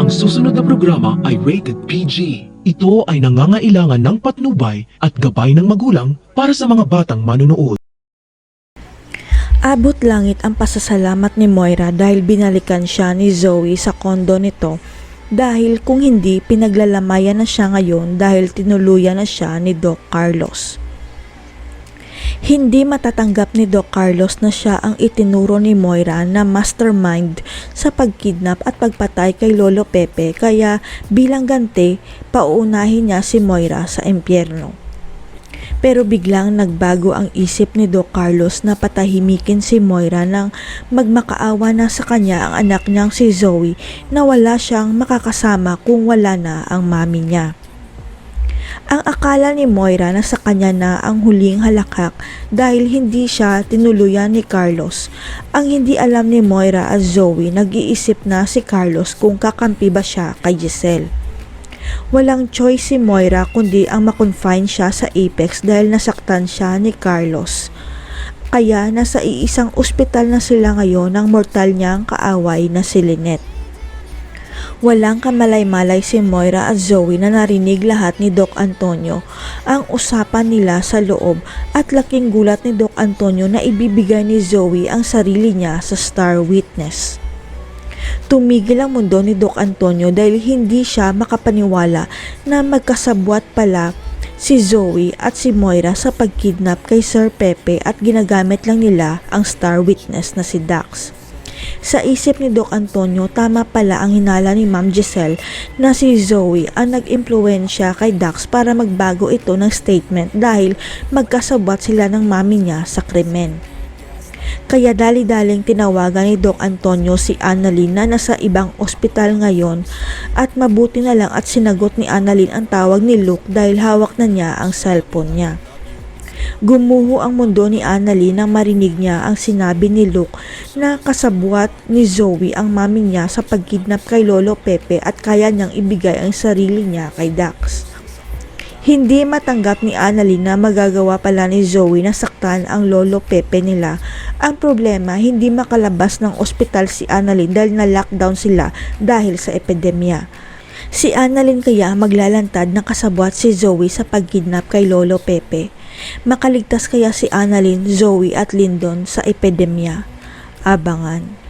Ang susunod na programa ay rated PG. Ito ay nangangailangan ng patnubay at gabay ng magulang para sa mga batang manunood. Abot langit ang pasasalamat ni Moira dahil binalikan siya ni Zoe sa kondo nito dahil kung hindi pinaglalamayan na siya ngayon dahil tinuluyan na siya ni Doc Carlos. Hindi matatanggap ni Doc Carlos na siya ang itinuro ni Moira na mastermind sa pagkidnap at pagpatay kay Lolo Pepe kaya bilang ganti pauunahin niya si Moira sa impyerno. Pero biglang nagbago ang isip ni Doc Carlos na patahimikin si Moira nang magmakaawa na sa kanya ang anak niyang si Zoe na wala siyang makakasama kung wala na ang mami niya. Ang akala ni Moira na sa kanya na ang huling halakhak dahil hindi siya tinuluyan ni Carlos. Ang hindi alam ni Moira at Zoe, nag-iisip na si Carlos kung kakampi ba siya kay Giselle. Walang choice si Moira kundi ang makonfine siya sa Apex dahil nasaktan siya ni Carlos. Kaya nasa iisang ospital na sila ngayon ng mortal niyang kaaway na si Lynette. Walang kamalay-malay si Moira at Zoe na narinig lahat ni Doc Antonio ang usapan nila sa loob at laking gulat ni Doc Antonio na ibibigay ni Zoe ang sarili niya sa Star Witness. Tumigil ang mundo ni Doc Antonio dahil hindi siya makapaniwala na magkasabwat pala si Zoe at si Moira sa pagkidnap kay Sir Pepe at ginagamit lang nila ang Star Witness na si Dax. Sa isip ni Doc Antonio, tama pala ang hinala ni Ma'am Giselle na si Zoe ang nag-impluwensya kay Dax para magbago ito ng statement dahil magkasabwat sila ng mami niya sa krimen. Kaya dali-daling tinawagan ni Doc Antonio si Annalyn na nasa ibang ospital ngayon at mabuti na lang at sinagot ni Annalyn ang tawag ni Luke dahil hawak na niya ang cellphone niya. Gumuho ang mundo ni Annalyn nang marinig niya ang sinabi ni Luke na kasabwat ni Zoe ang mami niya sa pagkidnap kay Lolo Pepe at kaya niyang ibigay ang sarili niya kay Dax. Hindi matanggap ni Annalyn na magagawa pala ni Zoe na saktan ang Lolo Pepe nila. Ang problema, hindi makalabas ng ospital si Annalyn dahil na-lockdown sila dahil sa epidemya. Si Annalyn kaya maglalantad na kasabwat si Zoe sa pagkidnap kay Lolo Pepe. Makaligtas kaya si Annalyn, Zoe at Lyndon sa epidemya? Abangan.